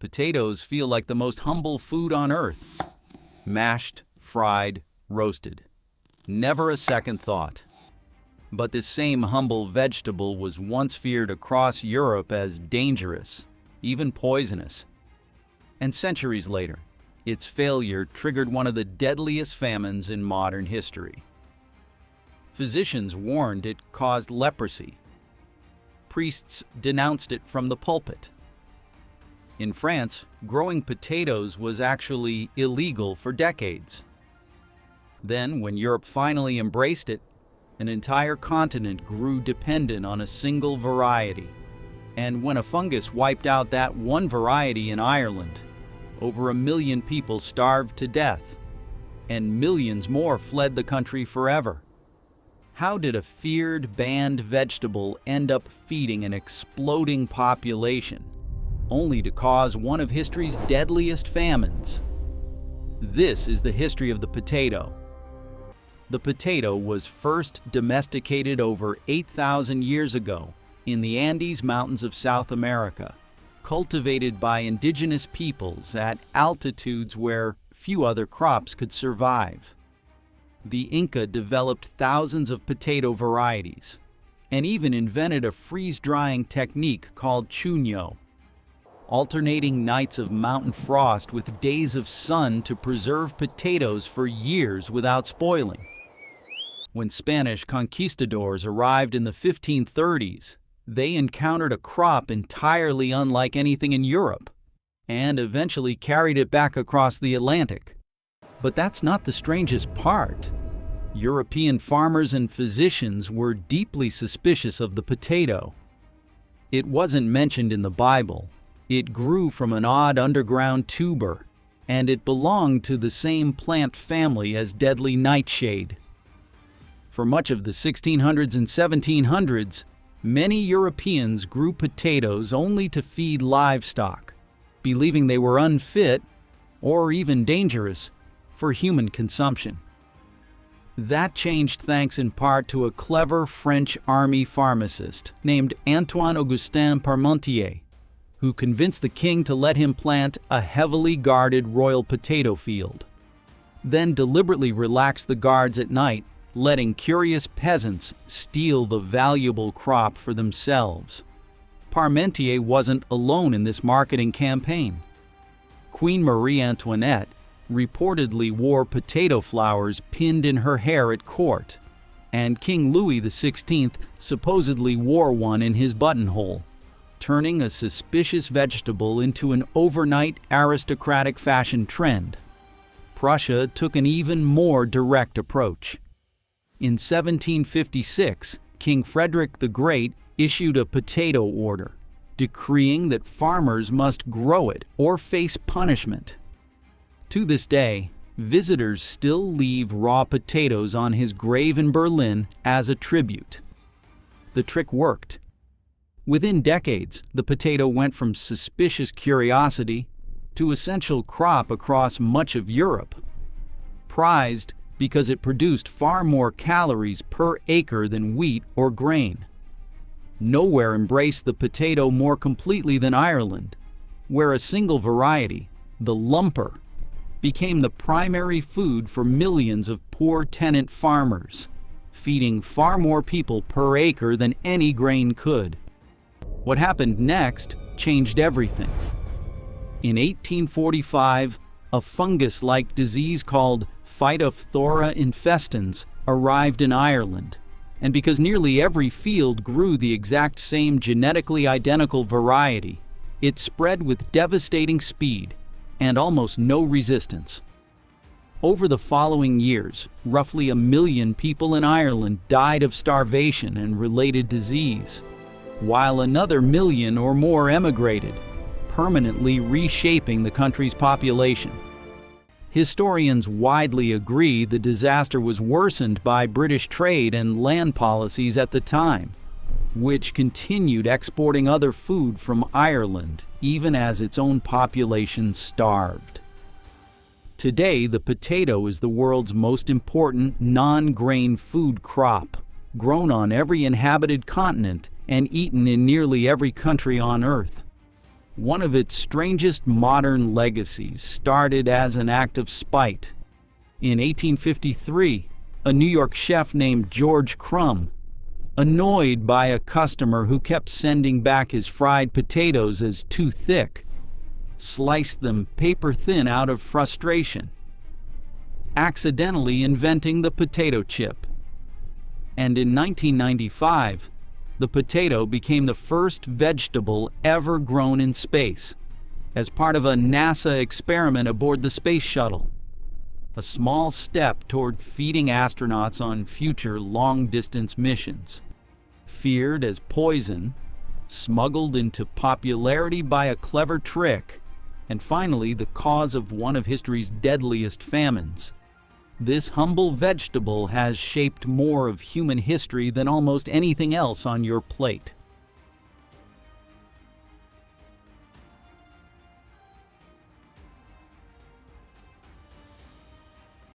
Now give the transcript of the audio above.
Potatoes feel like the most humble food on earth. Mashed, fried, roasted. Never a second thought. But this same humble vegetable was once feared across Europe as dangerous, even poisonous. And centuries later, its failure triggered one of the deadliest famines in modern history. Physicians warned it caused leprosy. Priests denounced it from the pulpit. In France, growing potatoes was actually illegal for decades. Then, when Europe finally embraced it, an entire continent grew dependent on a single variety. And when a fungus wiped out that one variety in Ireland, over 1 million people starved to death, and millions more fled the country forever. How did a feared, banned vegetable end up feeding an exploding population, only to cause one of history's deadliest famines? This is the history of the potato. The potato was first domesticated over 8,000 years ago in the Andes Mountains of South America, cultivated by indigenous peoples at altitudes where few other crops could survive. The Inca developed thousands of potato varieties and even invented a freeze-drying technique called chuño, alternating nights of mountain frost with days of sun to preserve potatoes for years without spoiling. When Spanish conquistadors arrived in the 1530s, they encountered a crop entirely unlike anything in Europe, and eventually carried it back across the Atlantic. But that's not the strangest part. European farmers and physicians were deeply suspicious of the potato. It wasn't mentioned in the Bible. It grew from an odd underground tuber, and it belonged to the same plant family as deadly nightshade. For much of the 1600s and 1700s, many Europeans grew potatoes only to feed livestock, believing they were unfit, or even dangerous, for human consumption. That changed thanks in part to a clever French army pharmacist named Antoine-Augustin Parmentier, who convinced the king to let him plant a heavily guarded royal potato field, then deliberately relaxed the guards at night, letting curious peasants steal the valuable crop for themselves. Parmentier wasn't alone in this marketing campaign. Queen Marie Antoinette reportedly wore potato flowers pinned in her hair at court, and King Louis XVI supposedly wore one in his buttonhole, turning a suspicious vegetable into an overnight aristocratic fashion trend. Prussia took an even more direct approach. In 1756, King Frederick the Great issued a potato order, decreeing that farmers must grow it or face punishment. To this day, visitors still leave raw potatoes on his grave in Berlin as a tribute. The trick worked. Within decades, the potato went from suspicious curiosity to essential crop across much of Europe. Prized because it produced far more calories per acre than wheat or grain. Nowhere embraced the potato more completely than Ireland, where a single variety, the lumper, became the primary food for millions of poor tenant farmers, feeding far more people per acre than any grain could. What happened next changed everything. In 1845, a fungus-like disease called Phytophthora infestans arrived in Ireland, and because nearly every field grew the exact same genetically identical variety, it spread with devastating speed and almost no resistance. Over the following years, roughly 1 million people in Ireland died of starvation and related disease, while another 1 million or more emigrated, permanently reshaping the country's population. Historians widely agree the disaster was worsened by British trade and land policies at the time, which continued exporting other food from Ireland even as its own population starved. Today, the potato is the world's most important non-grain food crop, grown on every inhabited continent and eaten in nearly every country on Earth. One of its strangest modern legacies started as an act of spite. In 1853, a New York chef named George Crumb, annoyed by a customer who kept sending back his fried potatoes as too thick, sliced them paper-thin out of frustration, accidentally inventing the potato chip. And in 1995, the potato became the first vegetable ever grown in space, as part of a NASA experiment aboard the space shuttle. A small step toward feeding astronauts on future long-distance missions. Feared as poison, smuggled into popularity by a clever trick, and finally the cause of one of history's deadliest famines. This humble vegetable has shaped more of human history than almost anything else on your plate.